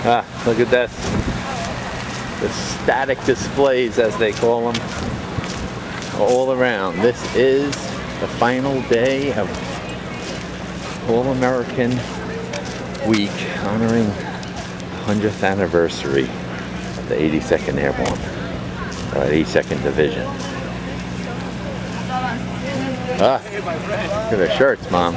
Ah, look at this. The static displays, as they call them, all around. This is the final day of All-American Week, honoring the 100th anniversary of the 82nd Airborne, or 82nd Division. Ah, look at the shirts, Mom.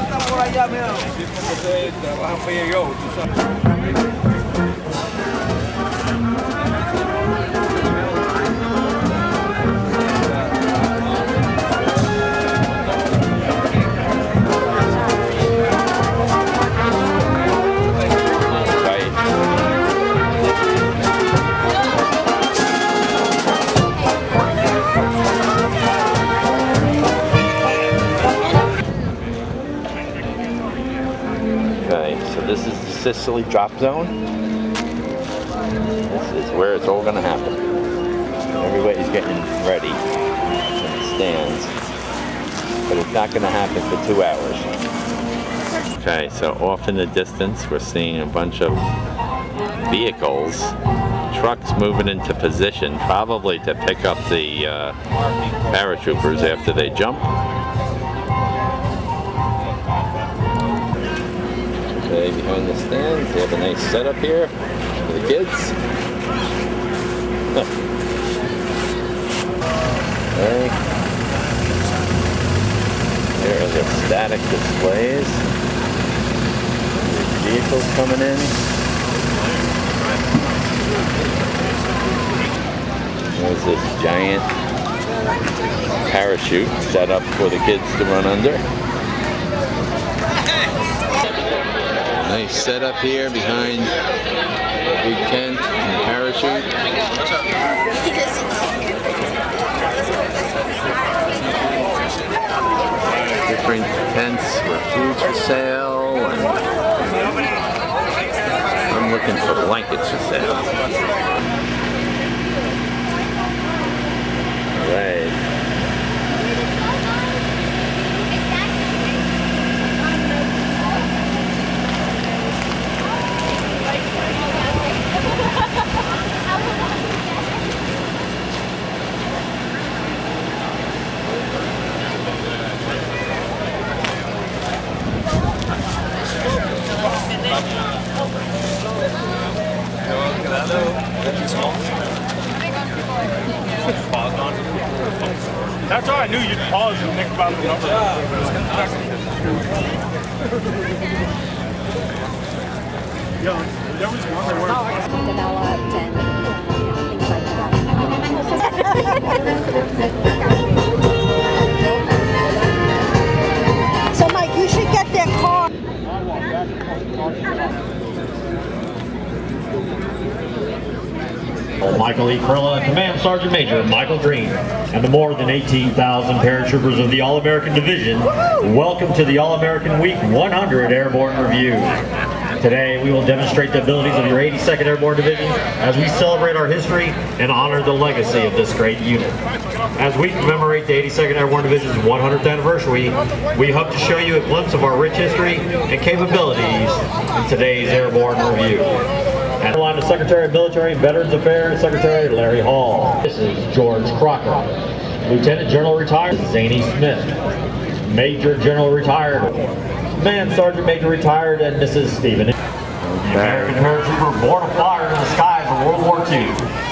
This is the Sicily drop zone. This is where it's all going to happen. Everybody's getting ready in the stands, but it's not going to happen for 2 hours. Okay, so off in the distance we're seeing a bunch of vehicles, trucks moving into position, probably to pick up the paratroopers after they jump. Okay, behind the stands, they have a nice setup here for the kids. Okay. There are the static displays. There's vehicles coming in. There's this giant parachute set up for the kids to run under. Nice setup here behind the big tent and the parachute. Different tents with food for sale, and I'm looking for blankets for sale. All right. That's all I knew. You'd pause and think about the number. Yeah, there was one where developed and things like that. So Mike, you should get that car. Michael E. Krilla, Command Sergeant Major Michael Green, and the more than 18,000 paratroopers of the All-American Division, welcome to the All-American Week 100 Airborne Review. Today we will demonstrate the abilities of your 82nd Airborne Division as we celebrate our history and honor the legacy of this great unit. As we commemorate the 82nd Airborne Division's 100th anniversary, we hope to show you a glimpse of our rich history and capabilities in today's Airborne Review. And the Secretary of Military and Veterans Affairs, Secretary Larry Hall. This is George Crocker. Lieutenant General Retired Zany Smith. Major General Retired Command Sergeant Major Retired, and this is Stephen. American paratrooper born a flyer in the skies of World War II.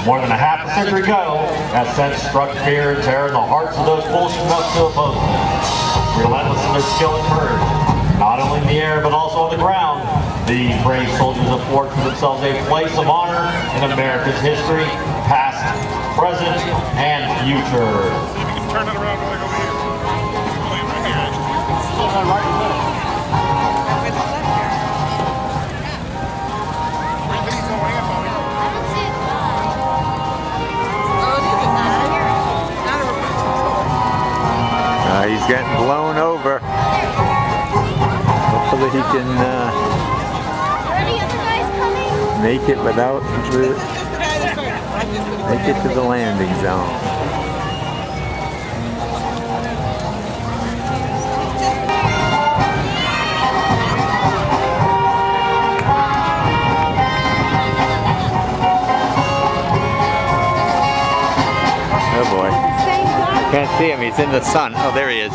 More than a half a century ago, has since struck fear and terror in the hearts of those foolish enough to oppose them. Relentless in their skill and courage, not only in the air but also on the ground, these brave soldiers have forged for themselves a place of honor in America's history, past, present, and future. you can turn it around and over here. Right here, actually. He's getting blown over. Hopefully he can make it without make it to the landing zone. Can't see him, he's in the sun. Oh, there he is.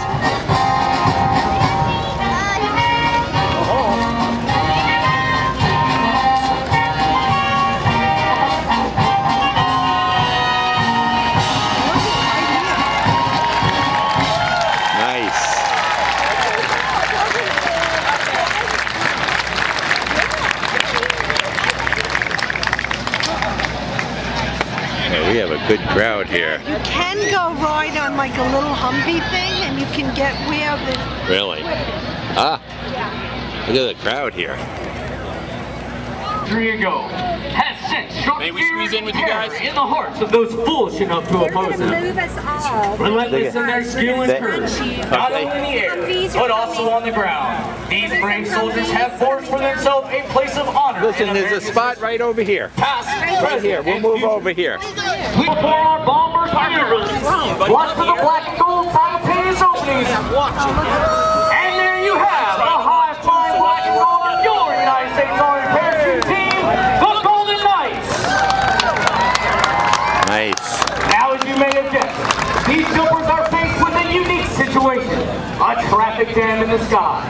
We have a good crowd here. You can go ride on like a little Humvee thing and you can get where the... Really? Ah, look at the crowd here. 3 ago has sent short May we squeeze in with you guys? in the hearts of those foolish enough to oppose them. Move us all. Relentless in their skill and courage, not only in the air, but also on the ground. These brave soldiers have forged for themselves a place of honor. Listen, there's a spot right over here. Past, Right here. We'll move over here. before our bombers maneuvers. Watch for the black and gold simultaneous openings. And there you have the high-flying black and gold of your United States Army parachute team, the Golden Knights. Nice. Now, as you may have guessed, these jumpers are faced with a unique situation, a traffic jam in the sky.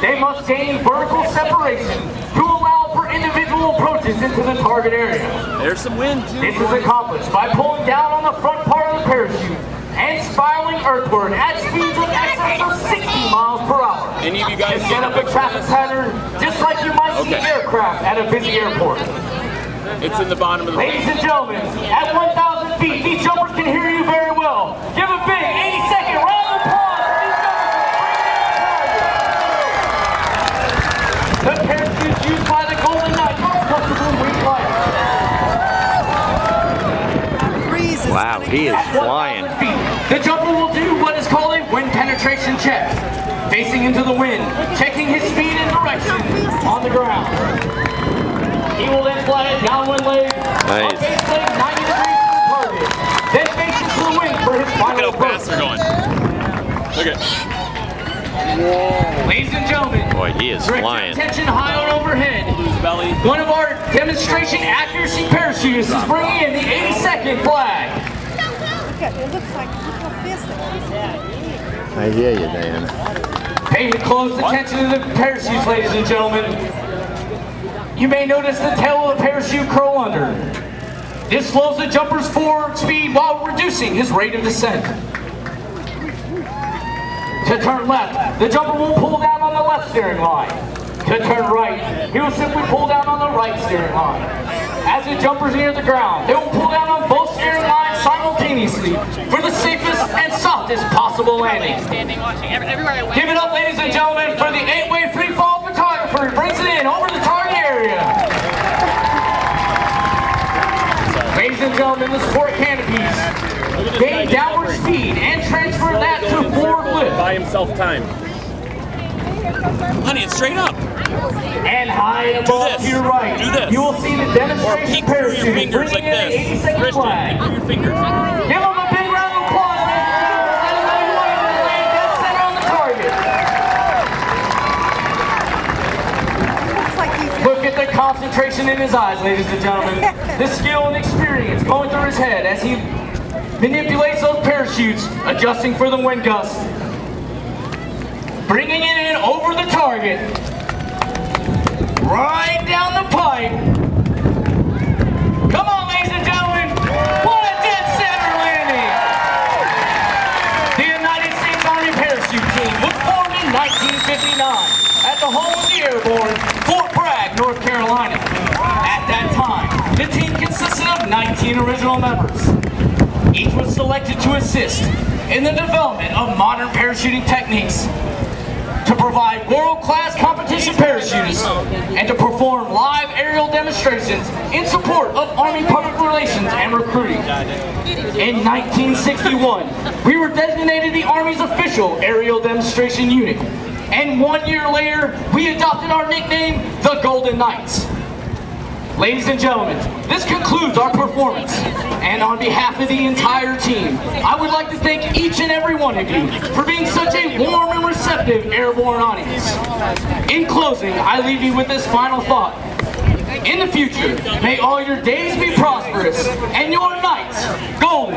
They must gain vertical separation to allow for individual approaches into the target area. There's some wind too. This is accomplished by pulling down on the front part of the parachute and spiraling earthward at speeds in excess of 60 miles per hour. Any of you guys To set up a traffic pattern just like you might see aircraft at a busy airport. It's in the bottom of the Ladies and gentlemen, at 1,000 feet, these jumpers can hear you very well. Give a big 80-second round of applause for these jumpers. The parachutes used by the Golden Knights are comfortable wing light. Wow, he is flying. The jumper will do what is called a wind penetration check, facing into the wind, checking his speed and direction on the ground. He will then fly a downwind leg, Nice. a base leg 90 degrees to the target, then face into the wind for his Look final how approach. fast they're going. Look at. Ladies and gentlemen, Boy, he is direct your flying. attention high on overhead. Lose belly. One of our demonstration accuracy parachutists is bringing in the 80-second flag. Look at it. Looks like, look how fast it is. I hear you, Diana. Pay close attention to the parachutes, ladies and gentlemen. You may notice the tail of the parachute curl under. This slows the jumper's forward speed while reducing his rate of descent. To turn left, the jumper will pull down on the left steering line. To turn right, he will simply pull down on the right steering line. As the jumper's near the ground, they will pull down on both steering lines simultaneously for the safest and softest possible landing. Give it up, ladies and gentlemen, for the 8-way free fall photographer who brings it in over the target area. Ladies and gentlemen, the sport canopies gain downward speed and transfer that to forward lift. Buy himself time. Honey, it's straight up. And high above to your right, Do this. you will see the Or demonstration peek through your parachute fingers bringing like in this. the 80-second Christian, flag. peek through your fingers. Give them a big round of applause, ladies and gentlemen, as they land dead center on the target. Looks like he's Look at the concentration in his eyes, ladies and gentlemen. The skill and experience going through his head as he manipulates those parachutes, adjusting for the wind gust. Bringing it in over the target. Right down the pipe. Come on, ladies and gentlemen. What a dead center landing. The United States Army Parachute Team was formed in 1959 at the home of the Airborne, Fort Bragg, North Carolina. At that time, the team consisted of 19 original members. Each was selected to assist in the development of modern parachuting techniques, to provide world-class competition parachutists, and to perform live aerial demonstrations in support of Army public relations and recruiting. In 1961, we were designated the Army's official aerial demonstration unit, and 1 year later, we adopted our nickname, the Golden Knights. Ladies and gentlemen, this concludes our performance, and on behalf of the entire team, I would like to thank each and every one of you for being such a warm and receptive airborne audience. In closing, I leave you with this final thought. In the future, may all your days be prosperous and your nights golden.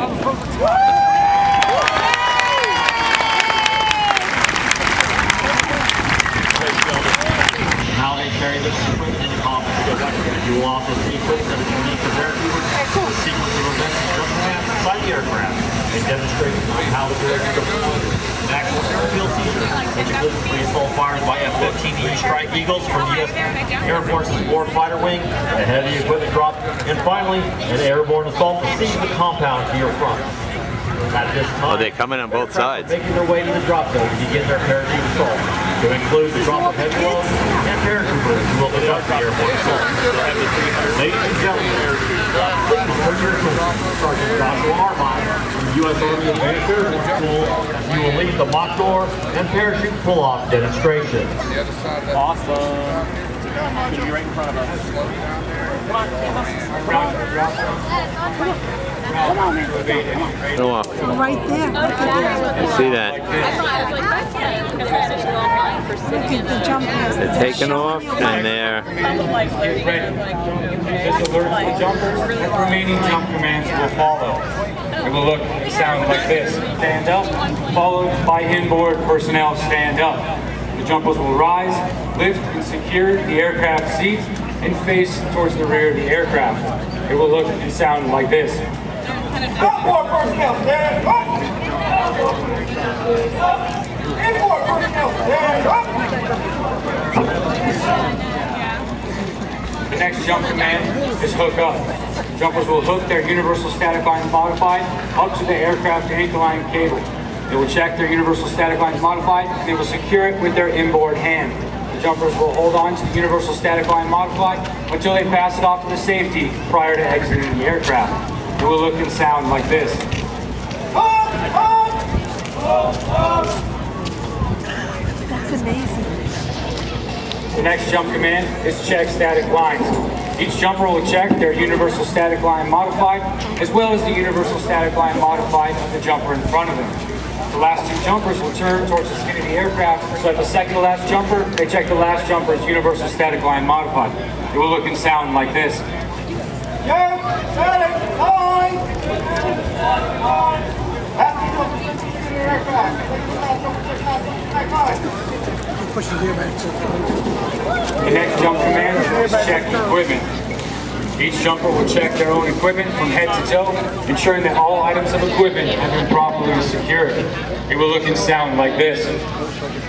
carry this equipment in the coffin to go back. You will also see equipment that is unique to paratroopers. The sequence of events is just inside the aircraft. It demonstrates how the paratroopers perform an actual airfield seizure, which includes pre-assault fires by F-15E Strike Eagles from the U.S. Air Force's Board Fighter Wing, a heavy equipment drop, and finally, an airborne assault to seize the compound to your front. At this time, they're coming on both sides. Making their way to the drop zone to begin their parachute assault, to include the drop of heavy loads and paratroopers who will conduct the airborne assault. Ladies and gentlemen, please turn your attention to Sergeant Joshua Armine from the U.S. Army Advanced Airborne School as you will lead the mock door and parachute pull-off demonstration. Awesome. Should be right in front of us. Go off. Right there. Look at See that? the jump pass. They're taking off and they're This alerts the jumpers and remaining jump commands will follow. It will look and sound like this. Stand up, followed by inboard personnel stand up. The jumpers will rise, lift and secure the aircraft seats and face towards the rear of the aircraft. It will look and sound like this. Inboard personnel stand up! Inboard personnel stand up! The next jump command is hook up. Jumpers will hook their universal static line modified up to the aircraft anchor line cable. They will check their universal static lines modified and they will secure it with their inboard hand. The jumpers will hold on to the universal static line modified until they pass it off to the safety prior to exiting the aircraft. It will look and sound like this. That's amazing. The next jump command is check static lines. Each jumper will check their universal static line modified as well as the universal static line modified of the jumper in front of them. The last two jumpers will turn towards the skin of the aircraft, so at the second to last jumper, they check the last jumper's universal static line modified. It will look and sound like this. Check static line! The next jump command is check equipment. Each jumper will check their own equipment from head to toe, ensuring that all items of equipment have been properly secured. It will look and sound like this. Check equipment!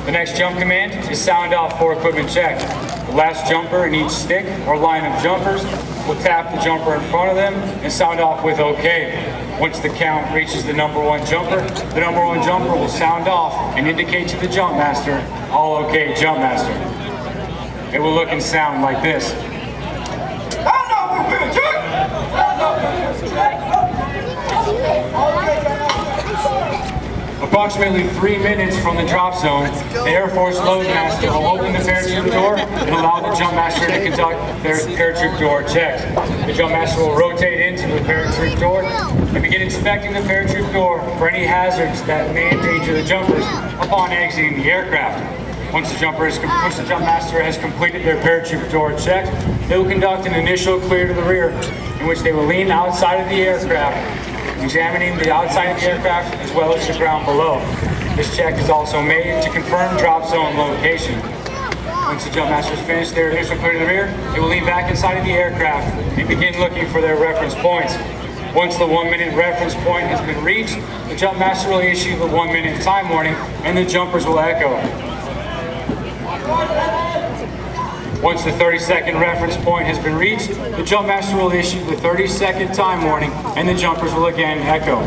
The next jump command is sound off for equipment check. The last jumper in each stick or line of jumpers will tap the jumper in front of them and sound off with OK. Once the count reaches the number one jumper, the number one jumper will sound off and indicate to the jump master, all OK, jump master. It will look and sound like this. Approximately 3 minutes from the drop zone, the Air Force Loadmaster will open the parachute door and allow the jump master to conduct their parachute door checks. The jump master will rotate into the parachute door and begin inspecting the parachute door for any hazards that may endanger the jumpers upon exiting the aircraft. Once the jump master has completed their parachute door checks, they will conduct an initial clear to the rear, in which they will lean outside of the aircraft, examining the outside of the aircraft as well as the ground below. This check is also made to confirm drop zone location. Once the jump masters finish their initial clear to the rear, they will lean back inside of the aircraft and begin looking for their reference points. Once the 1 minute reference point has been reached, the jump master will issue the 1 minute time warning and the jumpers will echo. Once the 30-second reference point has been reached, the jump master will issue the 30-second time warning and the jumpers will again echo.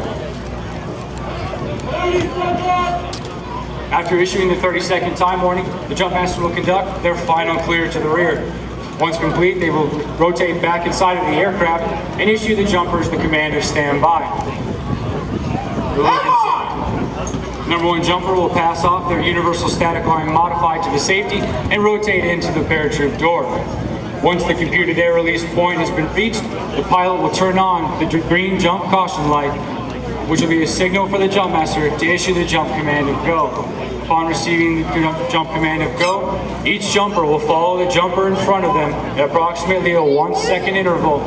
After issuing the 30-second time warning, the jump master will conduct their final clear to the rear. Once complete, they will rotate back inside of the aircraft and issue the jumpers the command of stand by. Number one jumper will pass off their universal static line modified to the safety and rotate into the parachute door. Once the computed air release point has been reached, the pilot will turn on the green jump caution light, which will be a signal for the jump master to issue the jump command of go. Upon receiving the jump command of go, each jumper will follow the jumper in front of them at approximately a 1 second interval,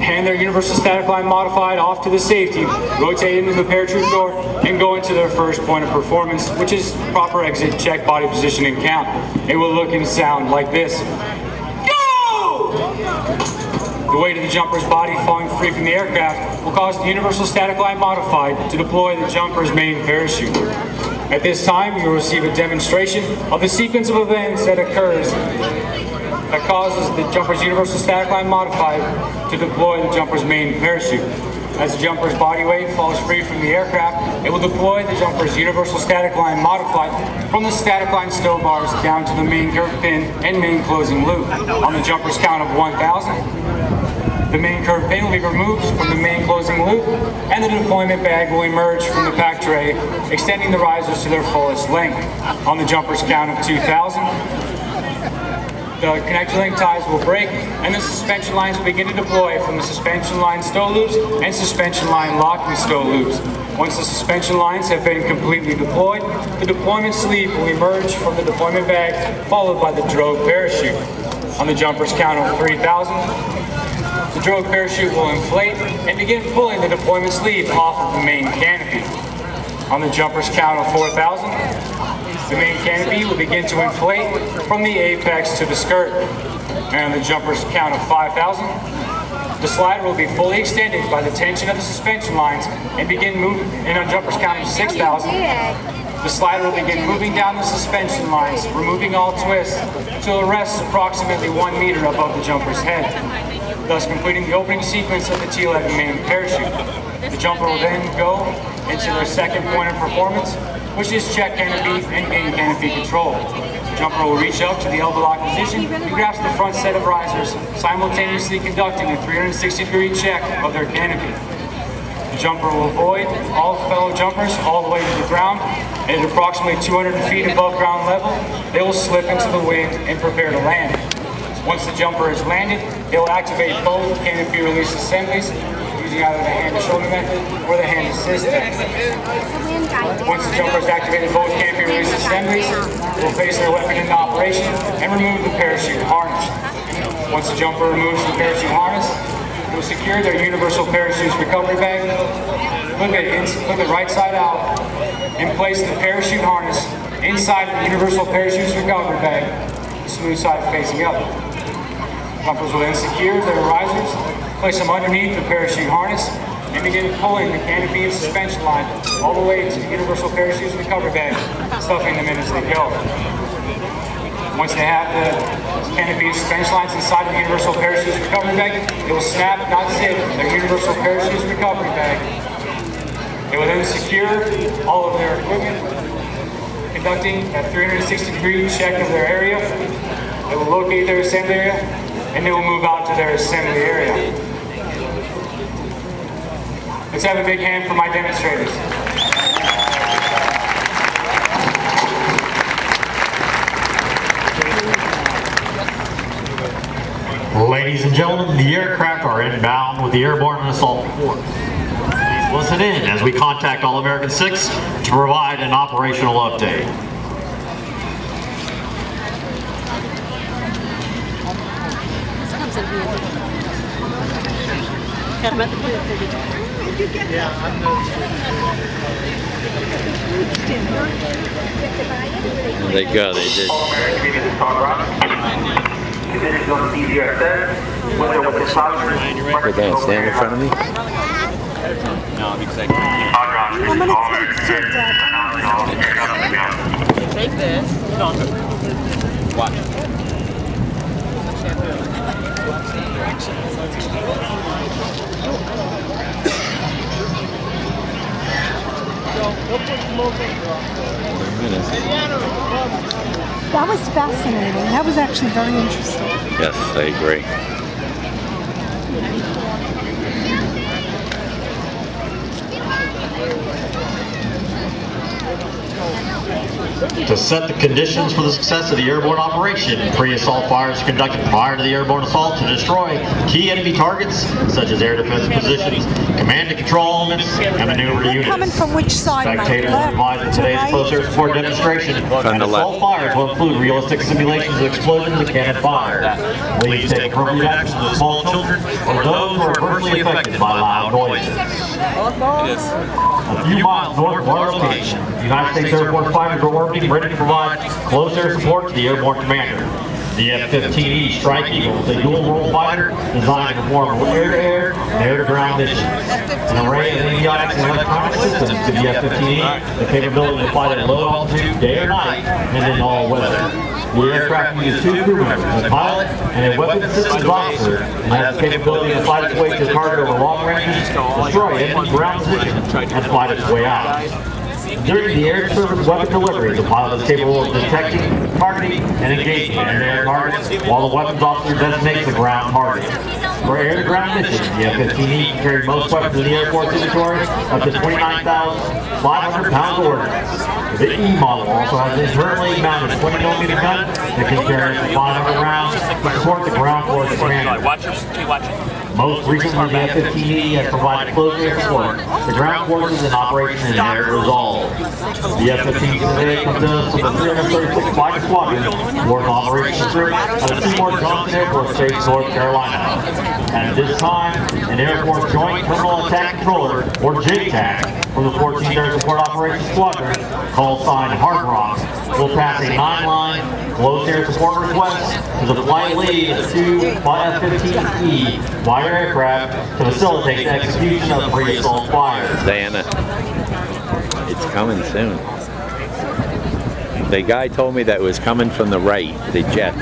hand their Universal Static Line Modified off to the safety, rotate into the parachute door, and go into their first point of performance, which is proper exit, check, body position, and count. It will look and sound like this. Go! The weight of the jumper's body falling free from the aircraft will cause the Universal Static Line Modified to deploy the jumper's main parachute. At this time, you will receive a demonstration of the sequence of events that occurs that causes the jumper's Universal Static Line Modified to deploy the jumper's main parachute. As the jumper's body weight falls free from the aircraft, it will deploy the jumper's Universal Static Line Modified from the static line stow bars down to the main curve pin and main closing loop. On the jumper's count of 1,000, the main curve pin will be removed from the main closing loop, and the deployment bag will emerge from the pack tray, extending the risers to their fullest length. On the jumper's count of 2,000, the connector link ties will break, and the suspension lines will begin to deploy from the suspension line stow loops and suspension line locking stow loops. Once the suspension lines have been completely deployed, the deployment sleeve will emerge from the deployment bag, followed by the drogue parachute. On the jumper's count of 3,000, the drogue parachute will inflate and begin pulling the deployment sleeve off of the main canopy. On the jumper's count of 4,000, the main canopy will begin to inflate from the apex to the skirt. And on the jumper's count of 5,000, the slider will be fully extended by the tension of the suspension lines and begin moving. And on jumper's count of 6,000, the slider will begin moving down the suspension lines, removing all twists until it rests approximately 1 meter above the jumper's head, thus completing the opening sequence of the T-11 main parachute. The jumper will then go into their second point of performance, which is check canopy and gain canopy control. The jumper will reach up to the elbow lock position and grasp the front set of risers, simultaneously conducting a 360-degree check of their canopy. The jumper will avoid all fellow jumpers all the way to the ground, and at approximately 200 feet above ground level, they will slip into the wind and prepare to land. Once the jumper is landed, it will activate both canopy release assemblies using either the hand-to-shoulder method or the hand-assist method. Once the jumper has activated both canopy release assemblies, it will place their weapon into operation and remove the parachute harness. Once the jumper removes the parachute harness, it will secure their Universal Parachutes recovery bag, flip it right side out, and place the parachute harness inside the Universal Parachutes recovery bag, the smooth side facing up. Jumpers will then secure their risers, place them underneath the parachute harness, and begin pulling the canopy and suspension line all the way to the Universal Parachutes recovery bag, stuffing them in as they go. Once they have the canopy and suspension lines inside the Universal Parachutes recovery bag, it will snap, not zip, their Universal Parachutes recovery bag. It will then secure all of their equipment, conducting a 360-degree check of their area. It will locate their assembly area, and they will move out to their assembly area. Let's have a big hand for my demonstrators. Ladies and gentlemen, the aircraft are inbound with the Airborne and Assault Force. Please listen in as we contact All-American 6 to provide an operational update. There they go, they did. Put down, stand in front of me. No, because I can't. I'm gonna take two, Dad. Take this. Watch. That was fascinating. That was actually very interesting. Yes, I agree. To set the conditions for the success of the airborne operation, pre-assault fires are conducted prior to the airborne assault to destroy key enemy targets, such as air defense positions, command and control elements, and maneuver units. Coming from which side? Spectators Left, are advised that today's right? close air support demonstration and assault fires will include realistic simulations of explosions and cannon fire. Please take appropriate actions with small children or those who are adversely affected by loud noises. A few miles north of our location, the United States Air Force fighters are orbiting, ready to provide close air support to the airborne commander. The F-15E Strike Eagle is a dual-role fighter designed to perform air-to-air and air-to-ground missions. An array of avionics and electronic systems give the F-15E the capability to fly at low altitude, day or night, and in all weather. The aircraft uses two crew members, a pilot and a weapons systems officer, and has the capability to fight its way to target over long ranges, destroy enemy ground positions, and fight its way out. During the air service weapon delivery, the pilot is capable of detecting, targeting, and engaging air targets, while the weapons officer designates the ground target. For air-to-ground missions, the F-15E can carry most weapons in the Air Force inventory up to 29,500 pounds of ordnance. The E model also has an internally mounted 20mm gun that can carry up to 500 rounds to support the ground force commander. Most recently, the F-15E has provided close air support to ground forces in Operation and Air Resolve. The F-15E today consists of the 336 Fighter Squadron, working Operation Group at the Seymour Johnson Air Force Base, North Carolina. At this time, an Air Force Joint Terminal Attack Controller, or JTAC, from the 14th Air Support Operations Squadron, call sign Hard Rock, will pass a 9-line close air support request to the flight lead of two F-15E fighter aircraft to facilitate the execution of pre-assault fires. Diana, it's coming soon. The guy told me that it was coming from the right, the jets,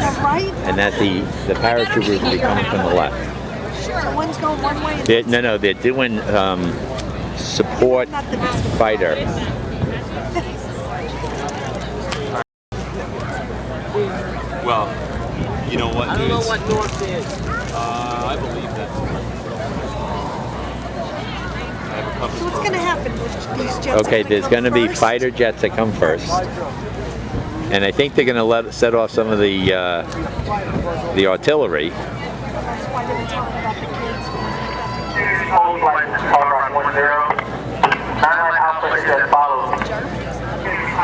and that the paratroopers would be coming from the left. So one's going one way. No, they're doing support fighter. Well, you know what, dude? I don't know what North is. I believe that. I have a compass. So what's going to happen with these jets? Okay, there's going to be fighter jets that come first, and I think they're going to set off some of the artillery. That's why they were talking about the kids. Hold license, Colorado 10. 9-line Alpha is as follows.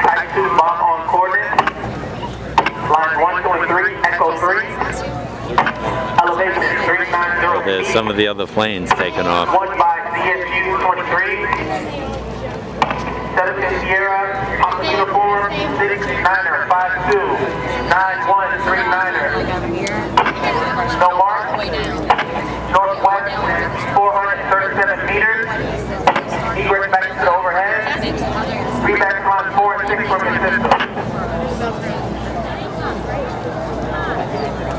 Type 2 bomb on coordinates. Line 1, 2, and 3, Echo 3. Elevation 390. There's some of the other planes taking off. 1 by CSU 23. 7 Sierra, Papa Uniform, 6-9er, 5-2, 9-1, 3-9er. No mark. Northwest, 437 meters. Egress back to the overhead. Feedback line 4 and 6 from your system.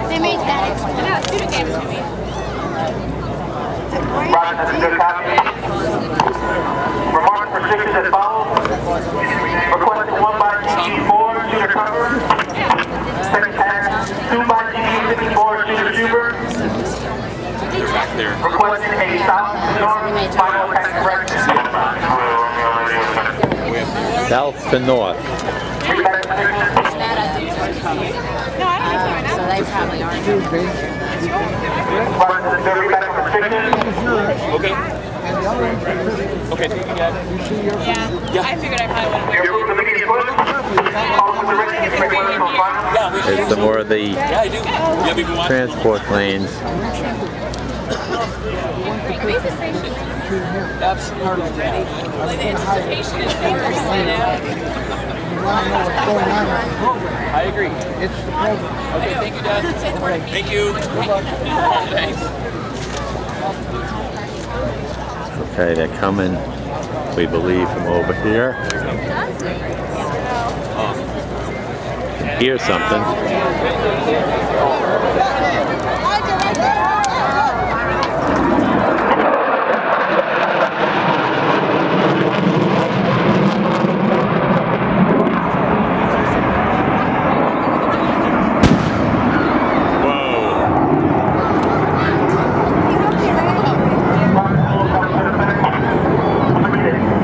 They made that explain. No, Stuart gave it to me. Roger, that's a good copy. Remarks for sixes as follows. Requested 1 by GD4, shooter cover. Second pass, 2 by GD54, shooter tuber. Back there. Requested a south to north, final attack direction. South to north. Feedback for sixes. No, I don't think they're so they probably aren't. Roger, that's a feedback for sixes. Okay. Okay, thank you, guys. Yeah, I figured I probably would have. Your route to immediate push. Follow the direction you make one for final. There's some more of the Yeah, I do. Yeah, we've been watching. transport planes. That's part of that. Like the anticipation is fingers, you know? I agree. It's the program. Okay, thank you, Dad. Thank you. Thanks. Okay, they're coming, we believe, from over here. Here's something.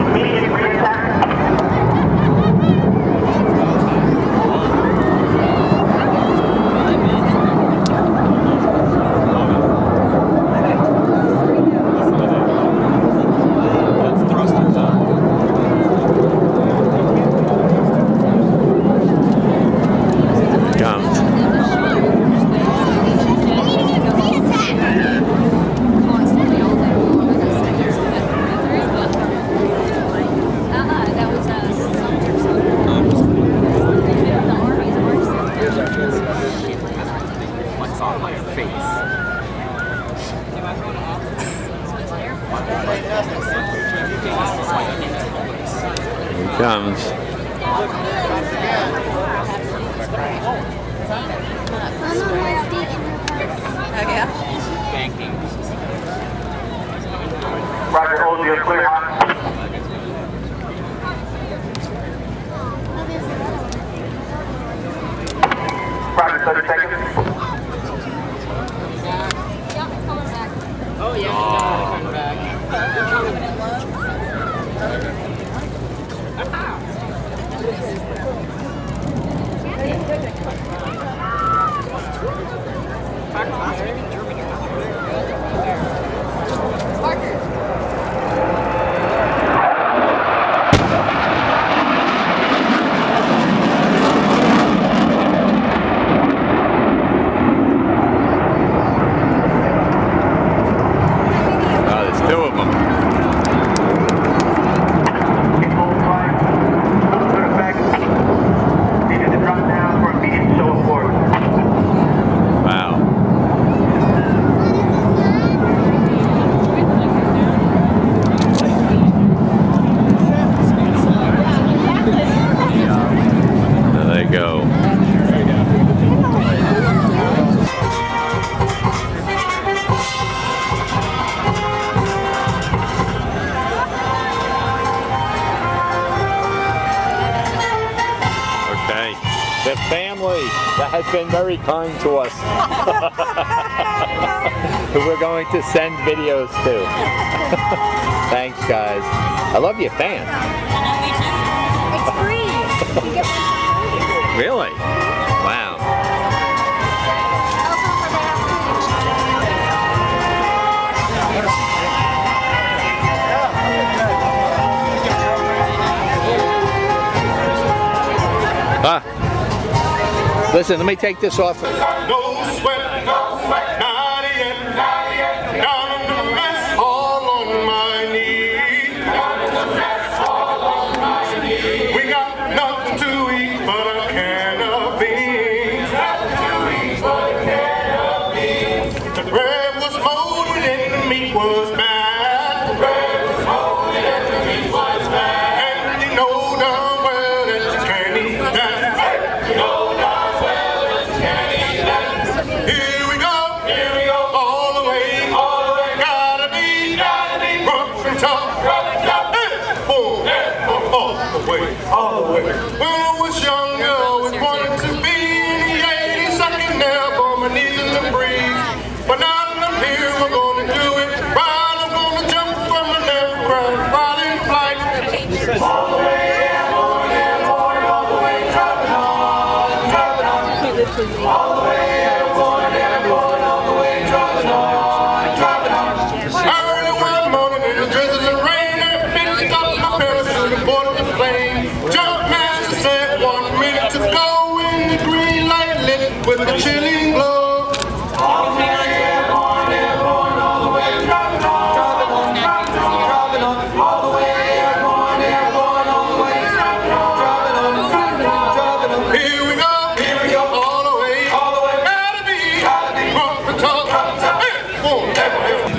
Immediate re-attack. comes. Roger, hold your clear on. Roger, 30 seconds. Oh yeah, coming back. Oh, there's two of them. Needed to drop down for immediate show of force. Wow. There they go. Okay. The family that has been very kind to us. Who we're going to send videos to. Thanks, guys. I love your fan. It's free. You get one for free. Really? Wow. Listen, let me take this off. No sweat, not yet. Down in the mess, all on my knees. We got nothing to eat but a can of beans. The bread was molded and the meat was bad. And you know darn well that you can't eat that. Here we go, all the way, gotta be, rough and tough, hey, boom, all the way. When I was younger, I always wanted to be in the 82nd Airborne, my knees in the breeze. But now that I'm here, we're gonna do it right. I'm gonna jump from an aircraft, right in flight. All the way, airborne, airborne, all the way, driving on, driving on. All the way, airborne, airborne, all the way, driving on, driving on. Early one morning in the drizzle of rain, I picked up my parachute and boarded the plane. Jump master said 1 minute to go when the green light lit with a chilling glow. All the way, airborne, airborne, all the way, driving on, driving on, driving on. All the way, airborne, airborne, all the way, driving on, driving on, driving on, driving on. Here we go, all the way, gotta be, rough and tough, hey, boom,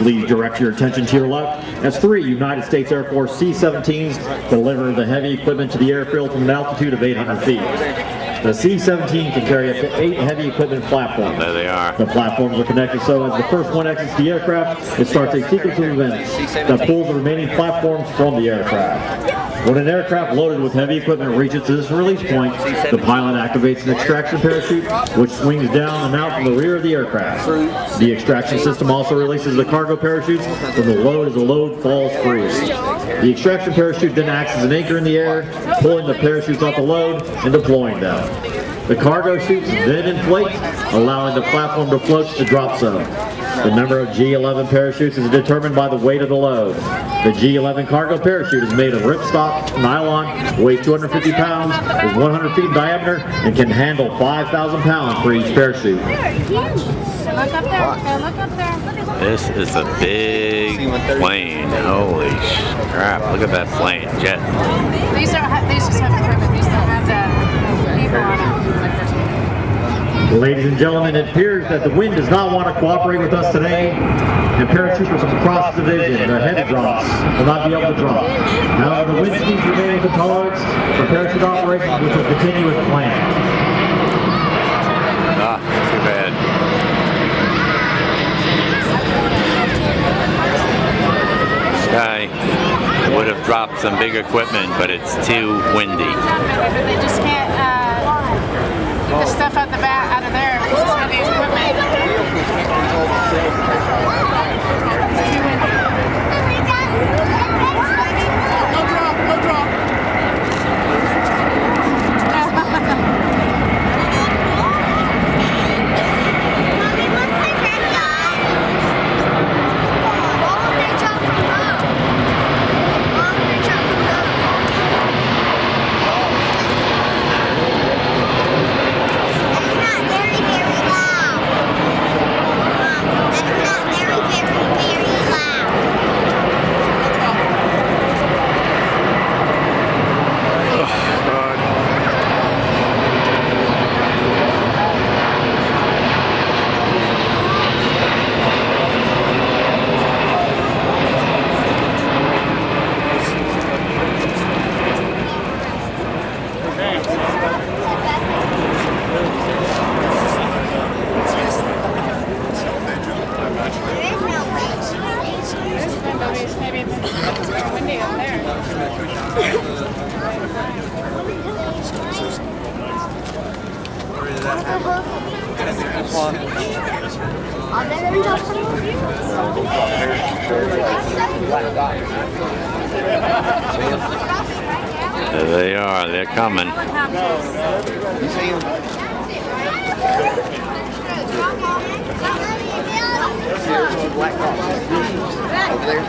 Please direct your attention to your left as 3 United States Air Force C-17s deliver the heavy equipment to the airfield from an altitude of 800 feet. The C-17 can carry up to 8 heavy equipment platforms. There they are. The platforms are connected so as the first one exits the aircraft, it starts a sequence of events that pulls the remaining platforms from the aircraft. When an aircraft loaded with heavy equipment reaches this release point, the pilot activates an extraction parachute, which swings down and out from the rear of the aircraft. The extraction system also releases the cargo parachutes when the load as the load falls free. The extraction parachute then acts as an anchor in the air, pulling the parachutes off the load and deploying them. The cargo chutes then inflate, allowing the platform to float to the drop zone. The number of G11 parachutes is determined by the weight of the load. The G11 cargo parachute is made of ripstop nylon, weighs 250 pounds, is 100 feet in diameter, and can handle 5,000 pounds for each parachute. Look up there. Look up there. This is a big plane. Holy crap. Look at that plane. Jet. These just have equipment. These don't have that people on them. Ladies and gentlemen, it appears that the wind does not want to cooperate with us today, and paratroopers from across the division, their heavy drops, will not be able to drop. However, the wind speeds remain within tolerance for parachute operations, which will continue as planned. Ah, too bad. Sky would have dropped some big equipment, but it's too windy. They just can't get the stuff out of there because it's heavy equipment. No drop, no drop. Maybe it's windy up there. There they are, they're coming. You see him? Black box. Over there.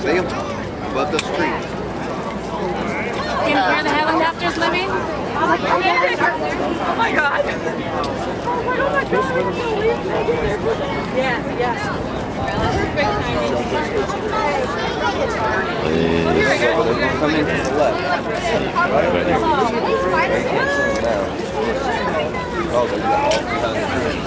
See him? Above the street. Can you hear the helicopters, Libby? Oh my God. Yeah, yeah. Come in to the left. Oh, there's all kinds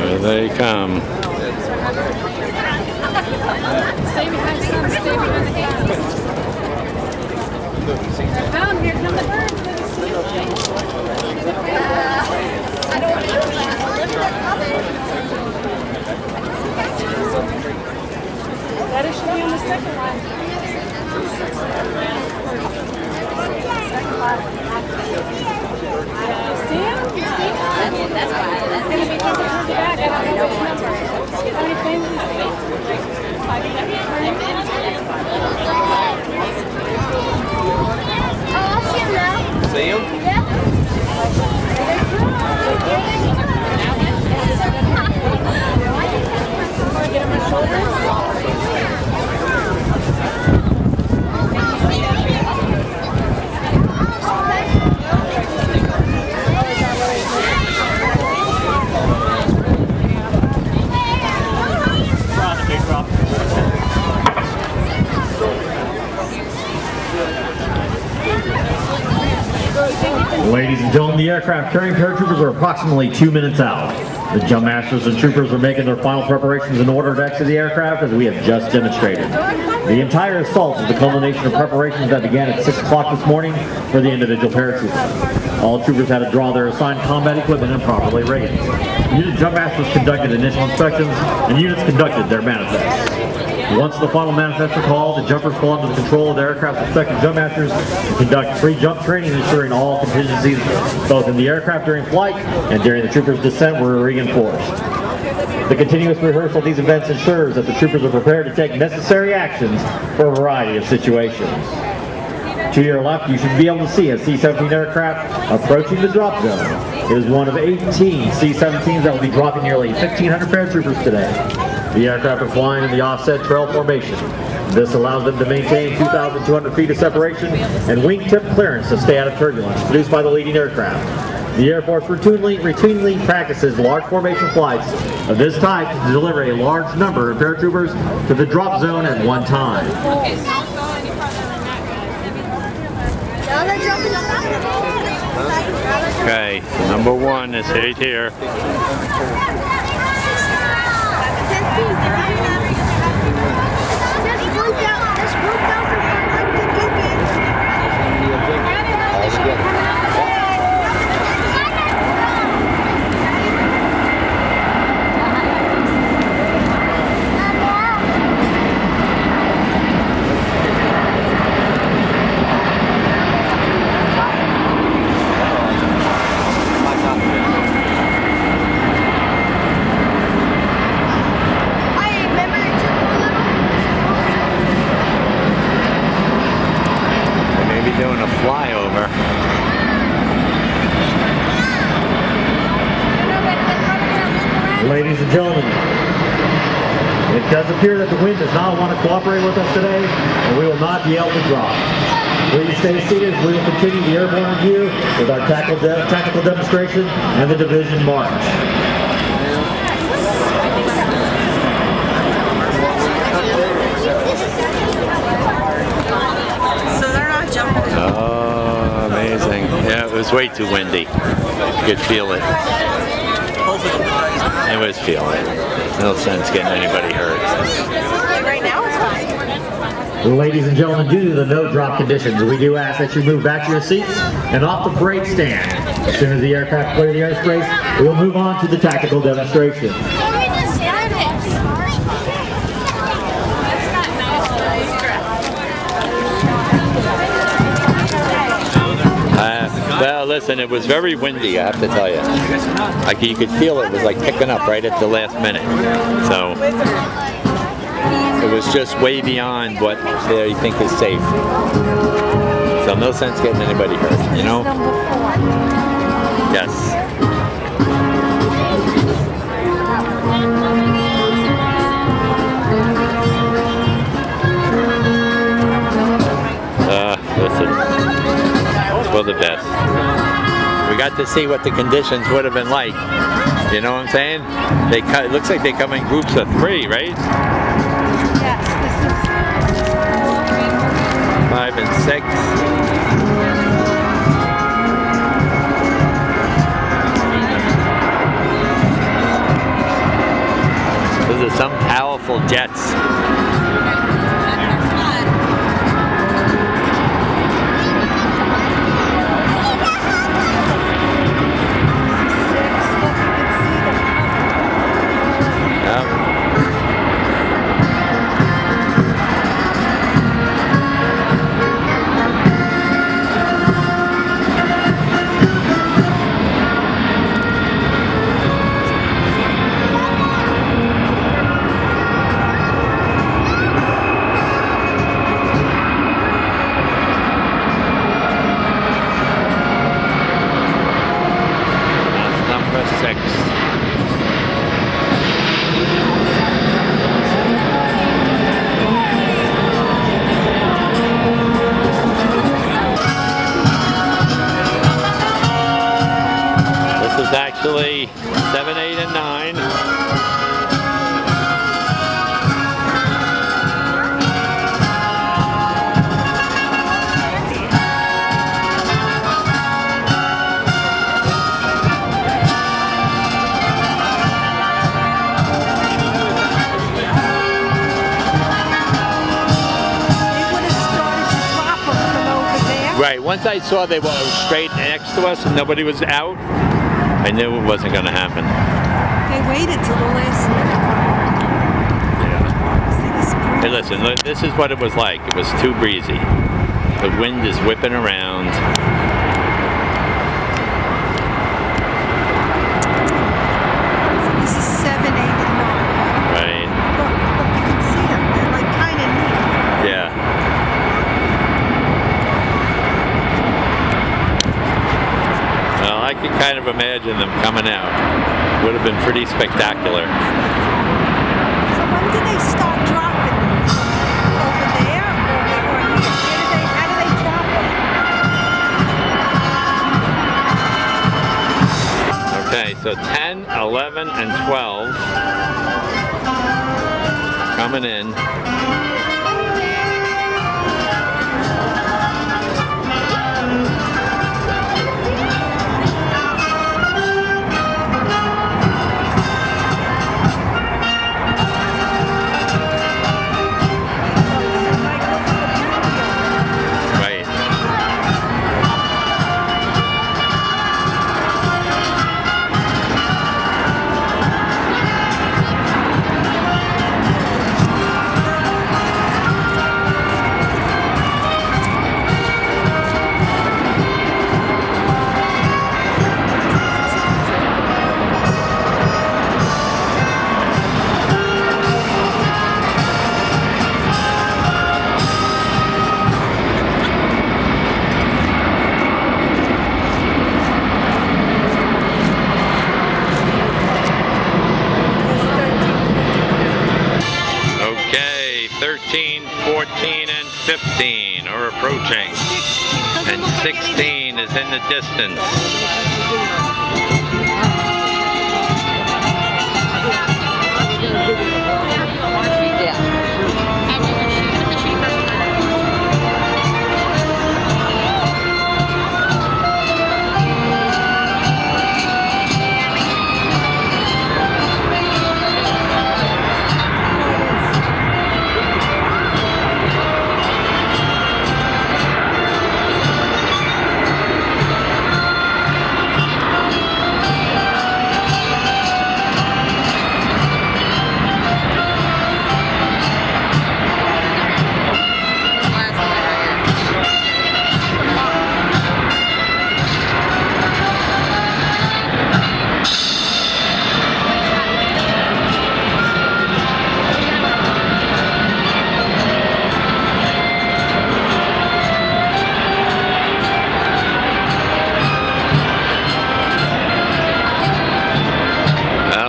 There they come. Stay behind some, stay behind the gas. Down, here come the birds. I don't want to do that. That should be on the second line. Second line. See him? That's why. That's going to be jumping towards the back. I don't know which number. How many planes is it? Oh, I'll see him now. See him? Yeah. Get him on shoulders. Ladies and gentlemen, the aircraft carrying paratroopers are approximately 2 minutes out. The jump masters and troopers are making their final preparations in order to exit the aircraft, as we have just demonstrated. The entire assault is the culmination of preparations that began at 6 o'clock this morning for the individual paratroopers. All troopers had to draw their assigned combat equipment and properly rated. Unit jump masters conducted initial inspections, and units conducted their manifests. Once the final manifests are called, the jumpers fall under the control of the aircraft's respective jump masters to conduct pre-jump training, ensuring all contingencies, both in the aircraft during flight and during the troopers' descent, were reinforced. The continuous rehearsal of these events ensures that the troopers are prepared to take necessary actions for a variety of situations. To your left, you should be able to see a C-17 aircraft approaching the drop zone. It is one of 18 C-17s that will be dropping nearly 1,500 paratroopers today. The aircraft are flying in the offset trail formation. This allows them to maintain 2,200 feet of separation and wingtip clearance to stay out of turbulence produced by the leading aircraft. The Air Force routinely practices large formation flights of this type to deliver a large number of paratroopers to the drop zone at one time. Okay, number one is right here. Doing a flyover. Ladies and gentlemen, it does appear that the wind does not want to cooperate with us today, and we will not be able to drop. Please stay seated as we will continue the airborne review with our tactical demonstration and the division march. Oh, amazing. Yeah, it was way too windy. You could feel it. It was feeling it. No sense getting anybody hurt. Right now it's fine. Ladies and gentlemen, due to the no-drop conditions, we do ask that you move back to your seats and off the parade stand. As soon as the aircraft clear the airspace, we will move on to the tactical demonstration. Well, listen, it was very windy, I have to tell you. Like you could feel it was like picking up right at the last minute. So it was just way beyond what they think is safe. So no sense getting anybody hurt, you know? Yes. Listen. For the best. We got to see what the conditions would have been like. You know what I'm saying? It looks like they come in groups of 3, right? Yes, this is 5 and 6. Those are some powerful jets. Actually 7, 8, and 9. Right, once I saw they were straight next to us and nobody was out, I knew it wasn't going to happen. They waited till the last minute. Yeah. Hey, listen, look, this is what it was like. It was too breezy. The wind is whipping around. So this is 7, 8, and 9. imagine them coming out. Would have been pretty spectacular. So when do they start dropping them? Over there or here? How do they drop them? Okay, so 10, 11, and 12 coming in. Okay, 13, 14, and 15 are approaching. And 16 is in the distance.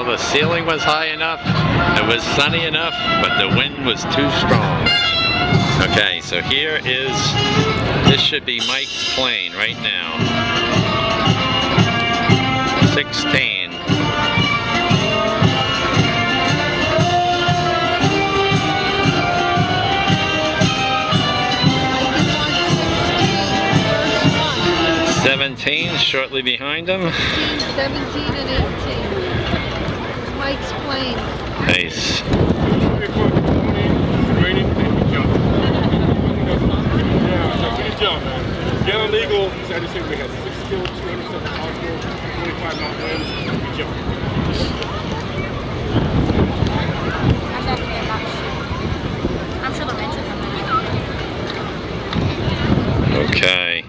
The ceiling was high enough, it was sunny enough, but the wind was too strong. Okay, so here is, this should be Mike's plane right now. 16. Mike is on 16, 17 shortly behind him. 17 and 18. Mike's plane. Nice. Get on Eagle, as I just said, we had 6 killed, 207 hospital, 25 knot winds, we jumped. I'm sure they'll mention them. Okay.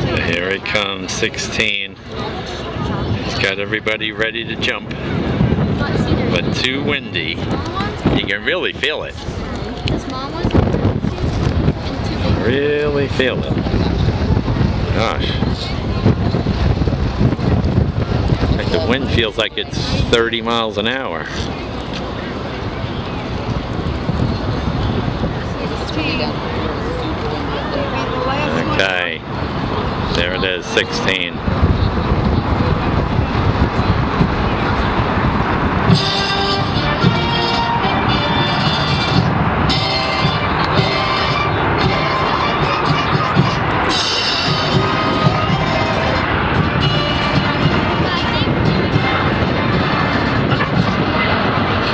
So here he comes, 16. He's got everybody ready to jump, but too windy. You can really feel it. The small ones? Really feel it. Gosh. Like the wind feels like it's 30 miles an hour. Okay. There it is, 16.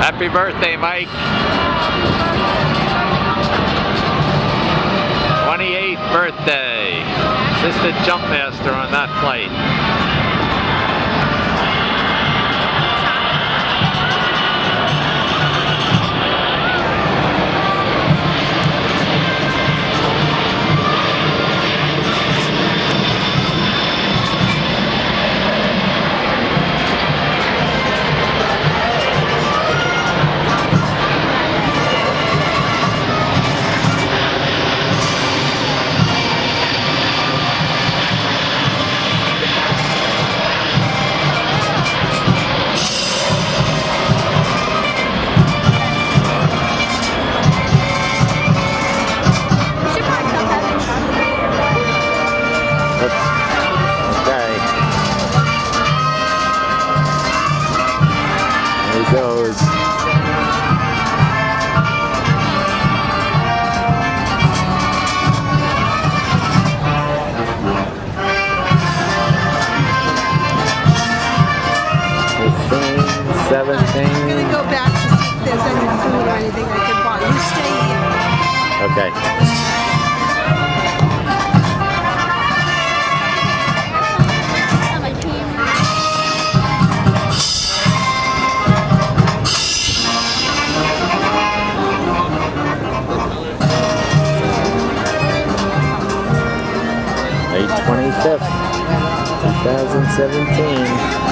Happy birthday, Mike. 28th birthday. Assistant jump master on that flight. Okay. May 25th, 2017.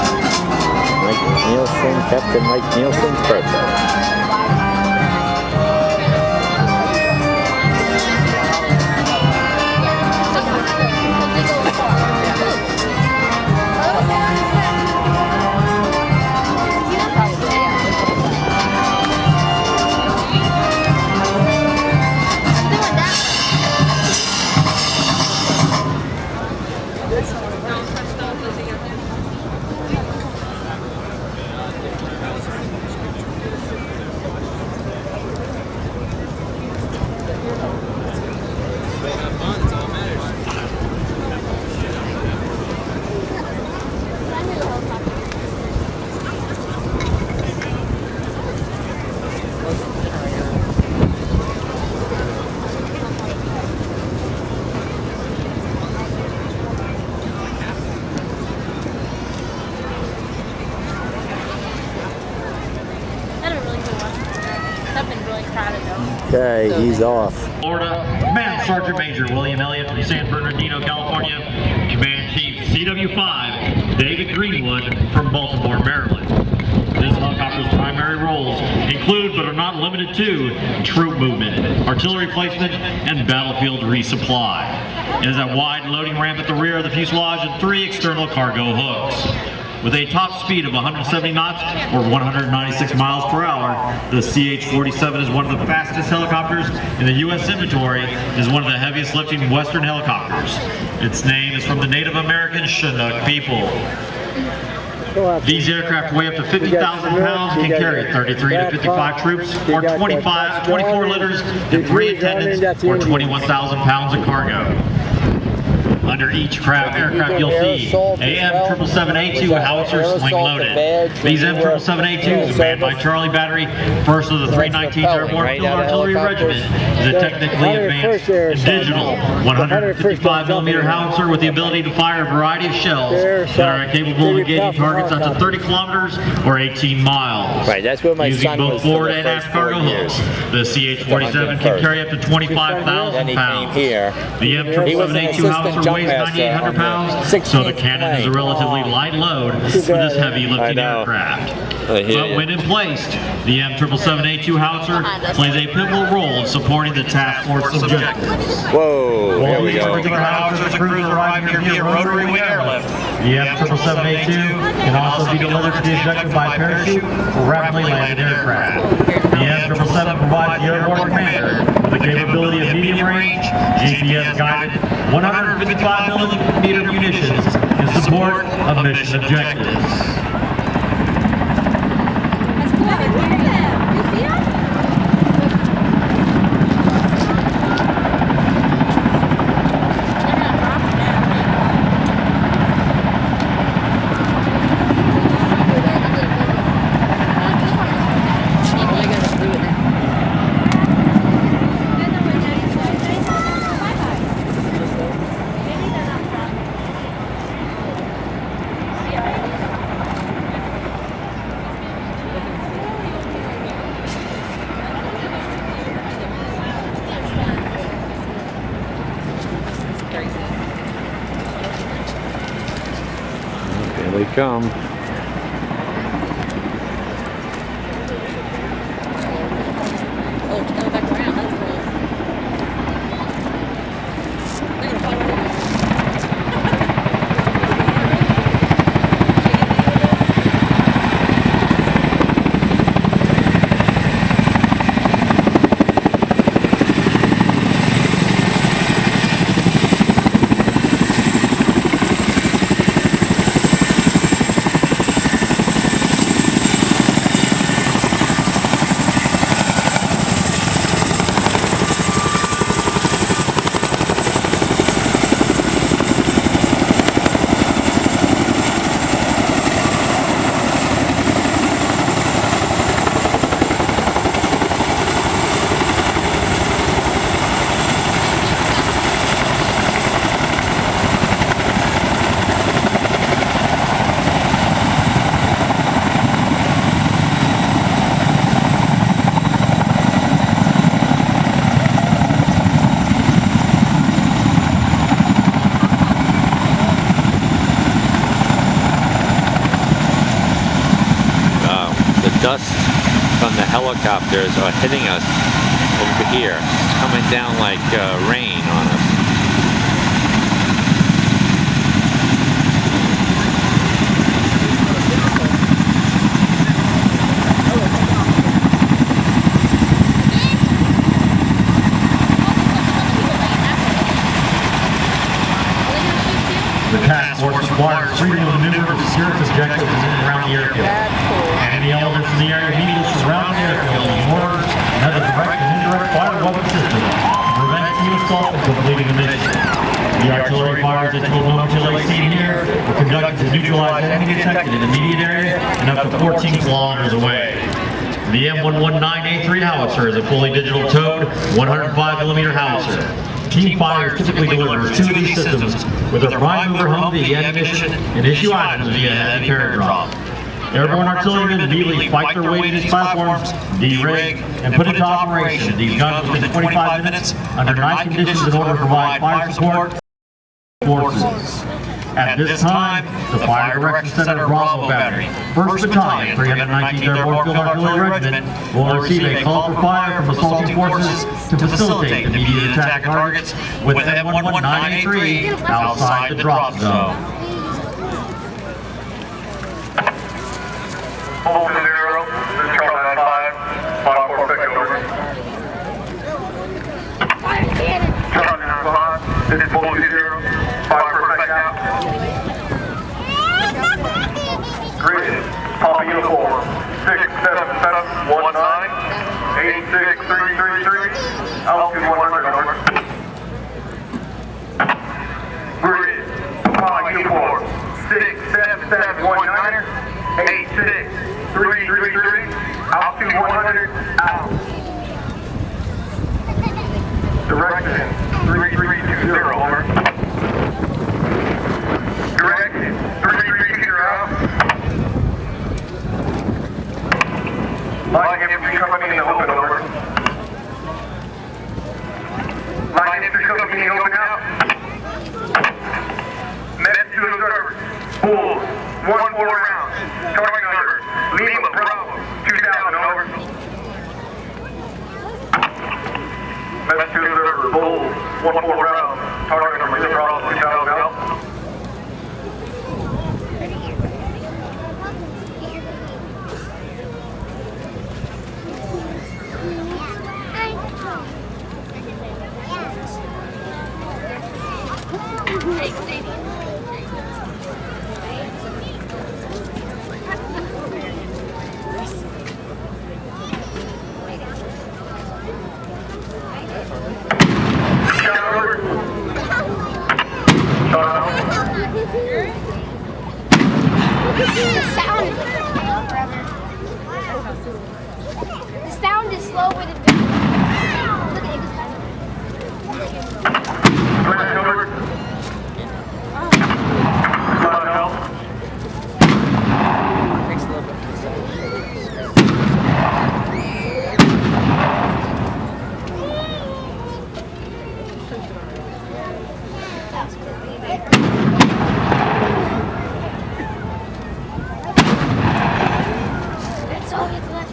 Mike Nielsen, Captain Mike Nielsen's birthday. Okay, he's off. Florida, Command Sergeant Major William Elliott from San Bernardino, California. Command Chief CW5 David Greenwood from Baltimore, Maryland. This helicopter's primary roles include, but are not limited to, troop movement, artillery placement, and battlefield resupply. It has a wide loading ramp at the rear of the fuselage and 3 external cargo hooks. With a top speed of 170 knots or 196 miles per hour, the CH-47 is one of the fastest helicopters in the U.S. inventory and is one of the heaviest lifting Western helicopters. Its name is from the Native American Chinook people. These aircraft weigh up to 50,000 pounds and can carry 33 to 55 troops or 24 litters and 3 attendants or 21,000 pounds of cargo. Under each aircraft you'll see AM-777A2 howitzer sling loaded. These M777A2s, manned by Charlie Battery, 1st of the 319th Airborne Field Artillery Regiment, is a technically advanced and digital 155mm howitzer with the ability to fire a variety of shells that are capable of engaging targets up to 30 kilometers or 18 miles. Right, that's what my Using son both was forward for the and aft first cargo 4 years. hooks, the CH-47 can carry up to 25,000 pounds. Here. The M777A2 howitzer weighs 9,800 pounds, so the cannon is a relatively light load for this heavy lifting aircraft. But when in place, the M777A2 howitzer plays a pivotal role in supporting the task force objectives. Whoa, there While we these go. particular howitzers and crews arrive here via rotary wing airlift, the M777A2 can also be delivered to the objective by parachute or rapidly landed aircraft. The M777 provides the airborne commander with the capability of medium range, GPS guided 155mm munitions in support of mission objectives. Here they come. helicopters are hitting us over here. It's coming down like rain on us. The task force requires freedom of maneuver to secure its objectives in and around the airfield. Enemy elements in the area immediately surround the airfield with mortars and other direct and indirect fire weapon systems to prevent team assault from completing the mission. The artillery fires that you will momentarily see here were conducted to neutralize enemy detected in the immediate area and up to 14 kilometers away. The M119A3 howitzer is a fully digital towed 105mm howitzer. Team fighters typically delivers 2 of these systems with their prime mover Humvee ammunition and issue items via heavy paradrop. Airborne artillerymen immediately fight their way to these platforms, de-rig, and put into operation these guns within 25 minutes under night conditions in order to provide fire support to forces. At this time, the Fire Direction Center Bravo Battery, 1st Battalion, 319th Airborne Field Artillery Regiment, will receive a call for fire from assaulting forces to facilitate immediate attack targets with M119A3 outside the drop zone. Hold 0, this is Charlie 95, Model 4 Victor, over. Charlie 95, this is Hold 0, 5 perfect now. Grid, Papa uniform, 67719, 86333, altitude 100, over. Grid, Papa uniform, 67719, 86333, altitude 100, out. Direction 3320, over. Direction 3320, out. Line infantry coming in the open, over. Line infantry coming in the open, out. Met 2 observers. Bulls, 1-4 rounds. Target number, Lima Bravo, 2000, over. Met 2 observers. Bulls, 1-4 rounds. Target number, Lima Bravo, 2000, out. The sound is slow with it. Look at That's all it's left.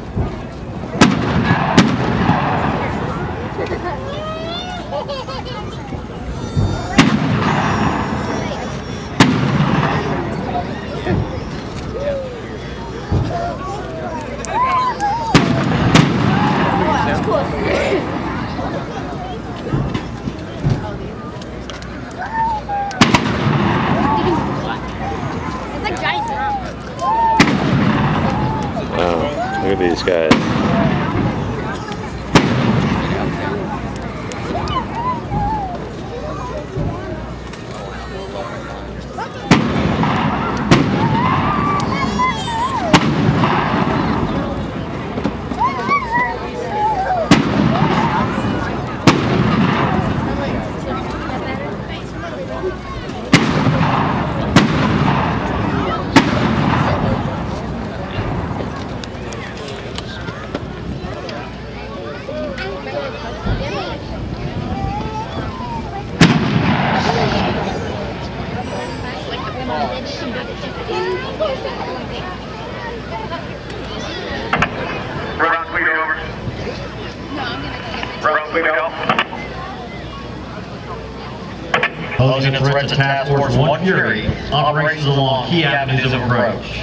Posing a threat to Task Force 1 Fury, operations along key avenues of approach.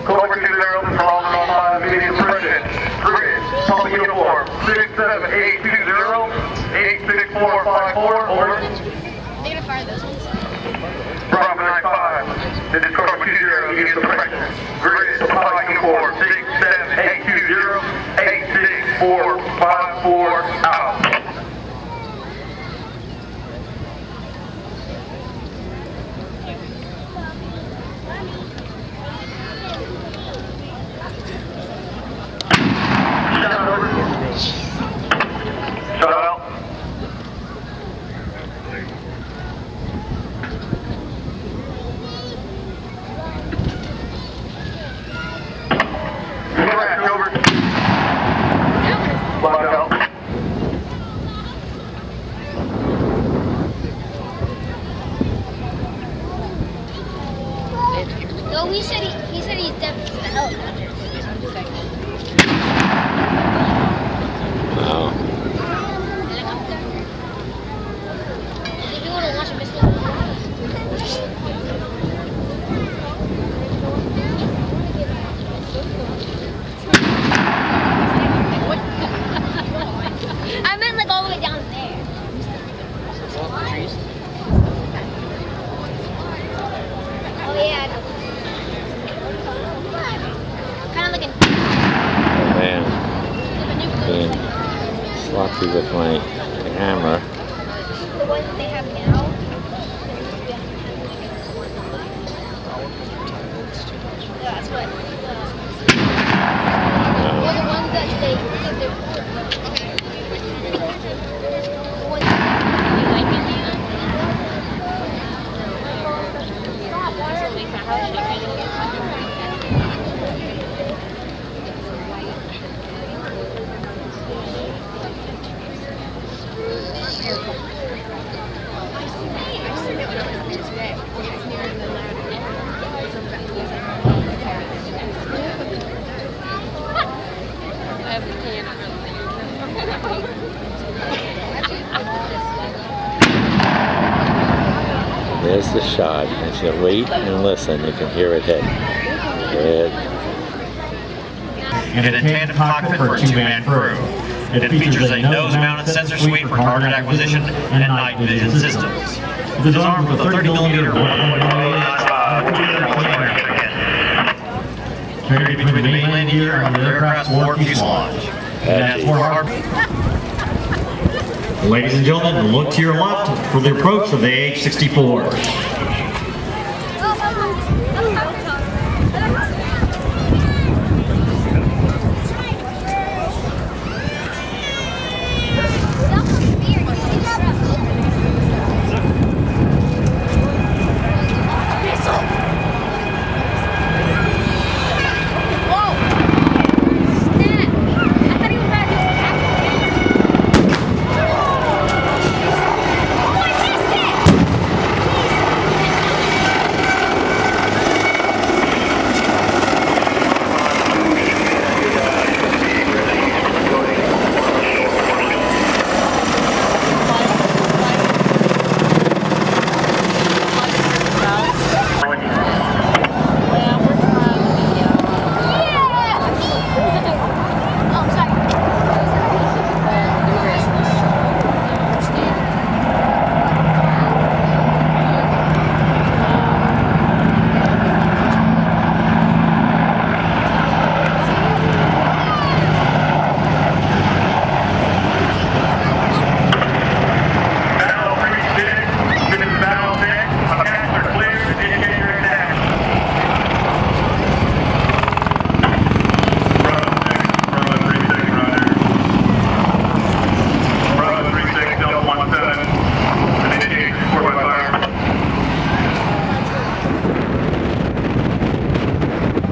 Cobra 20, Solomon on 5, immediate suppression. Grid, public uniform, 67820-86454, over. They're gonna fire those ones. Bravo 95, this is Cobra 20, immediate suppression. Grid, public uniform, 67820-86454, out. Shut out. Crash over. Lock out. No, he said he's definitely to the helicopter. Wow. Helicopter. If you want to watch a missile. I meant like all the way down there. Oh yeah, I know. Kind of like an Man, being sloppy with my camera. the one that they have now. Yeah, that's what. Well, the ones that they There's the shot. As you wait and listen, you can hear it hit. Good. And a tandem cockpit for a two-man crew. It features a nose-mounted sensor suite for target acquisition and night vision systems. It is armed with a 30mm 1.8 carried between the mainland gear and the aircraft's forward fuselage. And as for our ladies and gentlemen, look to your left for the approach of the AH-64.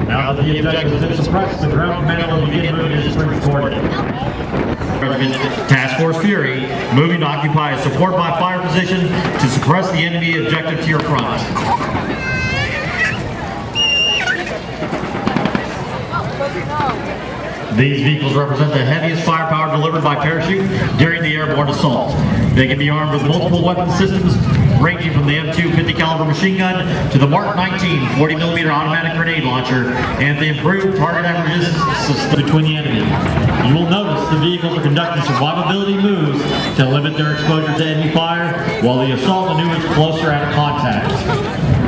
Now that the objective has been suppressed, the ground commander will begin moving his troops toward it. Task Force Fury, moving to occupy a support by fire position to suppress the enemy objective to your front. These vehicles represent the heaviest firepower delivered by parachute during the airborne assault. They can be armed with multiple weapon systems ranging from the M2 50 caliber machine gun to the Mark 19 40mm automatic grenade launcher and the improved target averages system between the enemy. You will notice the vehicles are conducting survivability moves to limit their exposure to enemy fire while the assault maneuvers closer out of contact.